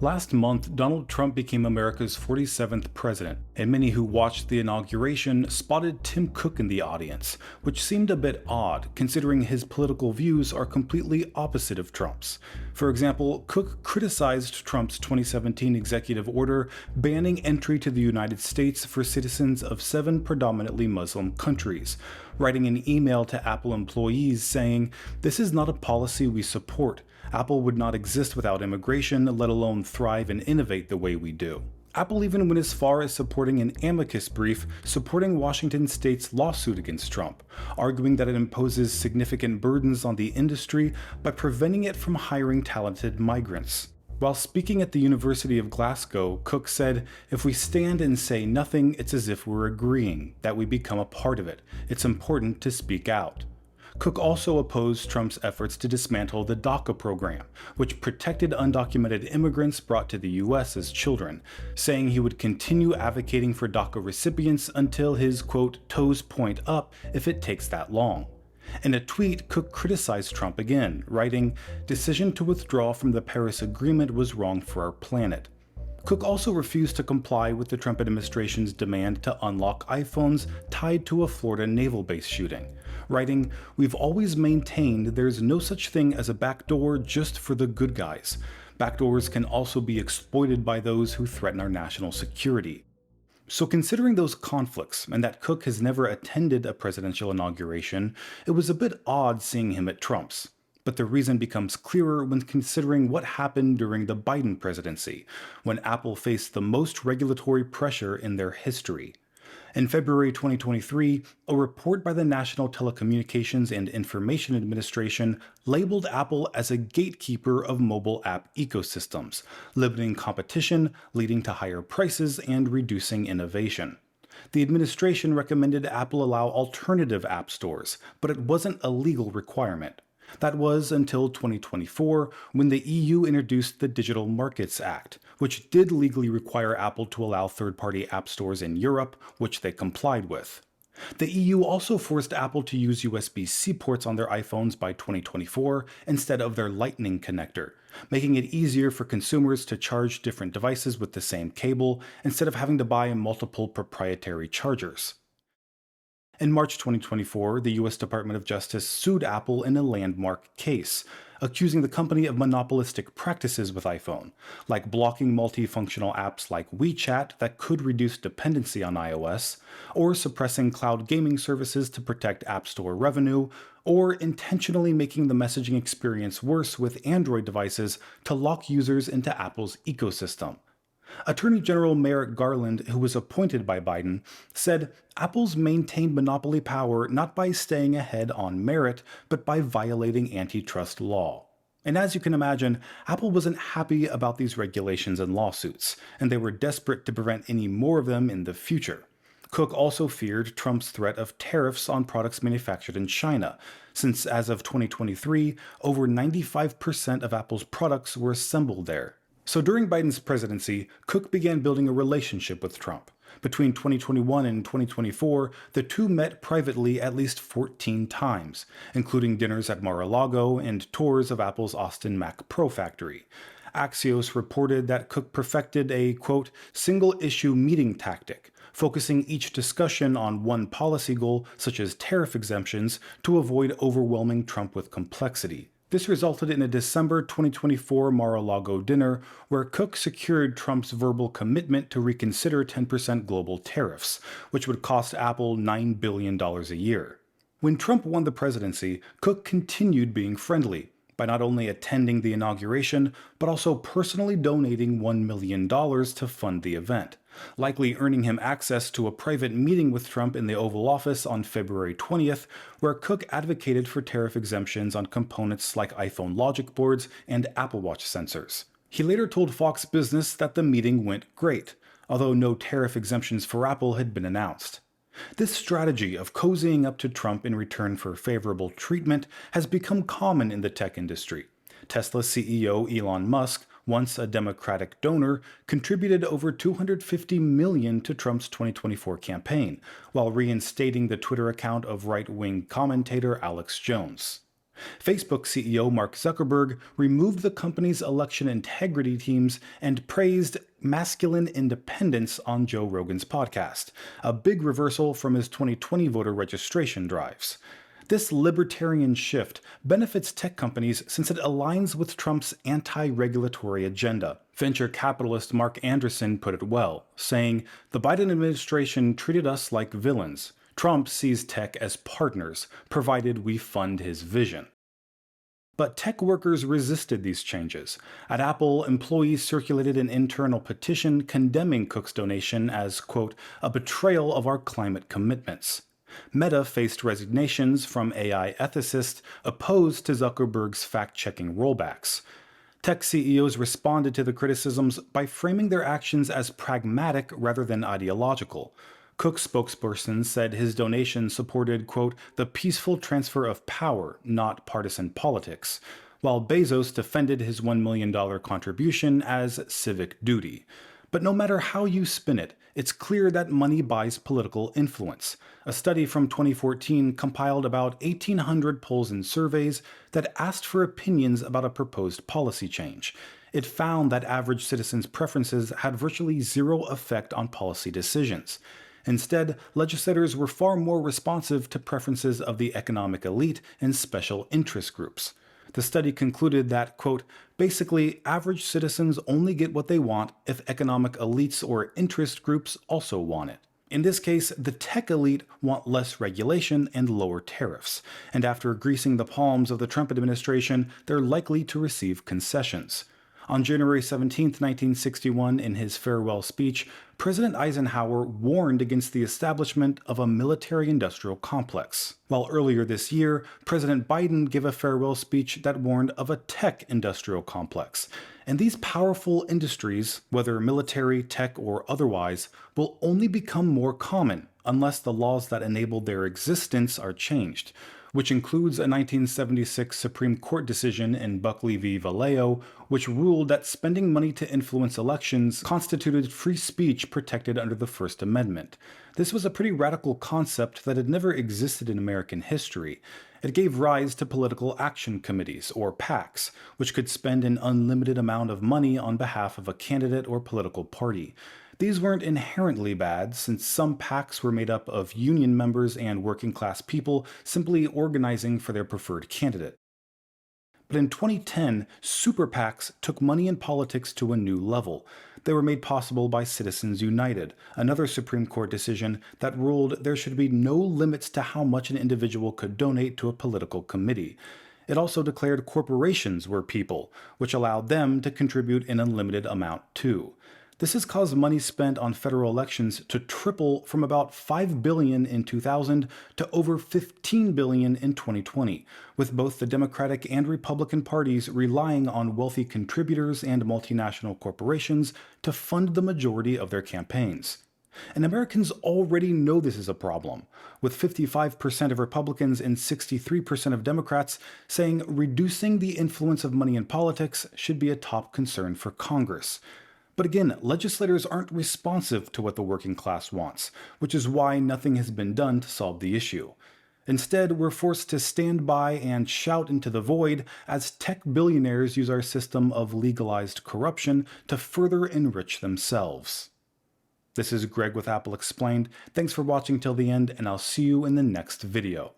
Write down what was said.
Last month, Donald Trump became America's 47th president, and many who watched the inauguration spotted Tim Cook in the audience, which seemed a bit odd considering his political views are completely opposite of Trump's. For example, Cook criticized Trump's 2017 executive order banning entry to the United States for citizens of 7 predominantly Muslim countries, writing an email to Apple employees saying, "This is not a policy we support. Apple would not exist without immigration, let alone thrive and innovate the way we do." Apple even went as far as supporting an amicus brief supporting Washington state's lawsuit against Trump, arguing that it imposes significant burdens on the industry by preventing it from hiring talented migrants. While speaking at the University of Glasgow, Cook said, "If we stand and say nothing, it's as if we're agreeing, that we become a part of it. It's important to speak out." Cook also opposed Trump's efforts to dismantle the DACA program, which protected undocumented immigrants brought to the US as children, saying he would continue advocating for DACA recipients until his, quote, toes point up if it takes that long. In a tweet, Cook criticized Trump again, writing, "Decision to withdraw from the Paris Agreement was wrong for our planet." Cook also refused to comply with the Trump administration's demand to unlock iPhones tied to a Florida naval base shooting, writing, "We've always maintained there's no such thing as a backdoor just for the good guys. Backdoors can also be exploited by those who threaten our national security." So considering those conflicts, and that Cook has never attended a presidential inauguration, it was a bit odd seeing him at Trump's. But the reason becomes clearer when considering what happened during the Biden presidency, when Apple faced the most regulatory pressure in their history. In February 2023, a report by the National Telecommunications and Information Administration labeled Apple as a gatekeeper of mobile app ecosystems, limiting competition, leading to higher prices, and reducing innovation. The administration recommended Apple allow alternative app stores, but it wasn't a legal requirement. That was until 2024, when the EU introduced the Digital Markets Act, which did legally require Apple to allow third-party app stores in Europe, which they complied with. The EU also forced Apple to use USB-C ports on their iPhones by 2024 instead of their Lightning connector, making it easier for consumers to charge different devices with the same cable instead of having to buy multiple proprietary chargers. In March 2024, the US Department of Justice sued Apple in a landmark case, accusing the company of monopolistic practices with iPhone, like blocking multifunctional apps like WeChat that could reduce dependency on iOS, or suppressing cloud gaming services to protect App Store revenue, or intentionally making the messaging experience worse with Android devices to lock users into Apple's ecosystem. Attorney General Merrick Garland, who was appointed by Biden, said Apple's maintained monopoly power not by staying ahead on merit, but by violating antitrust law. And as you can imagine, Apple wasn't happy about these regulations and lawsuits, and they were desperate to prevent any more of them in the future. Cook also feared Trump's threat of tariffs on products manufactured in China, since as of 2023, over 95% of Apple's products were assembled there. So during Biden's presidency, Cook began building a relationship with Trump. Between 2021 and 2024, the two met privately at least 14 times, including dinners at Mar-a-Lago and tours of Apple's Austin Mac Pro factory. Axios reported that Cook perfected a, quote, single-issue meeting tactic, focusing each discussion on one policy goal, such as tariff exemptions, to avoid overwhelming Trump with complexity. This resulted in a December 2024 Mar-a-Lago dinner where Cook secured Trump's verbal commitment to reconsider 10% global tariffs, which would cost Apple $9 billion a year. When Trump won the presidency, Cook continued being friendly by not only attending the inauguration, but also personally donating $1 million to fund the event, likely earning him access to a private meeting with Trump in the Oval Office on February 20th, where Cook advocated for tariff exemptions on components like iPhone logic boards and Apple Watch sensors. He later told Fox Business that the meeting went great, although no tariff exemptions for Apple had been announced. This strategy of cozying up to Trump in return for favorable treatment has become common in the tech industry. Tesla CEO Elon Musk, once a Democratic donor, contributed over $250 million to Trump's 2024 campaign, while reinstating the Twitter account of right-wing commentator Alex Jones. Facebook CEO Mark Zuckerberg removed the company's election integrity teams and praised masculine independence on Joe Rogan's podcast, a big reversal from his 2020 voter registration drives. This libertarian shift benefits tech companies since it aligns with Trump's anti-regulatory agenda. Venture capitalist Mark Anderson put it well, saying, "The Biden administration treated us like villains. Trump sees tech as partners, provided we fund his vision." But tech workers resisted these changes. At Apple, employees circulated an internal petition condemning Cook's donation as, quote, "a betrayal of our climate commitments." Meta faced resignations from AI ethicists opposed to Zuckerberg's fact-checking rollbacks. Tech CEOs responded to the criticisms by framing their actions as pragmatic rather than ideological. Cook's spokesperson said his donation supported, quote, "the peaceful transfer of power, not partisan politics," while Bezos defended his $1 million contribution as civic duty. But no matter how you spin it, it's clear that money buys political influence. A study from 2014 compiled about 1,800 polls and surveys that asked for opinions about a proposed policy change. It found that average citizens' preferences had virtually zero effect on policy decisions. Instead, legislators were far more responsive to preferences of the economic elite and special interest groups. The study concluded that, quote, "basically, average citizens only get what they want if economic elites or interest groups also want it." In this case, the tech elite want less regulation and lower tariffs, and after greasing the palms of the Trump administration, they're likely to receive concessions. On January 17, 1961, in his farewell speech, President Eisenhower warned against the establishment of a military-industrial complex, while earlier this year, President Biden gave a farewell speech that warned of a tech-industrial complex. And these powerful industries, whether military, tech, or otherwise, will only become more common unless the laws that enable their existence are changed, which includes a 1976 Supreme Court decision in Buckley v. Vallejo, which ruled that spending money to influence elections constituted free speech protected under the First Amendment. This was a pretty radical concept that had never existed in American history. It gave rise to political action committees, or PACs, which could spend an unlimited amount of money on behalf of a candidate or political party. These weren't inherently bad, since some PACs were made up of union members and working-class people simply organizing for their preferred candidate. But in 2010, super PACs took money in politics to a new level. They were made possible by Citizens United, another Supreme Court decision that ruled there should be no limits to how much an individual could donate to a political committee. It also declared corporations were people, which allowed them to contribute an unlimited amount too. This has caused money spent on federal elections to triple from about $5 billion in 2000 to over $15 billion in 2020, with both the Democratic and Republican parties relying on wealthy contributors and multinational corporations to fund the majority of their campaigns. And Americans already know this is a problem, with 55% of Republicans and 63% of Democrats saying reducing the influence of money in politics should be a top concern for Congress. But again, legislators aren't responsive to what the working class wants, which is why nothing has been done to solve the issue. Instead, we're forced to stand by and shout into the void as tech billionaires use our system of legalized corruption to further enrich themselves. This is Greg with Apple Explained. Thanks for watching till the end, and I'll see you in the next video.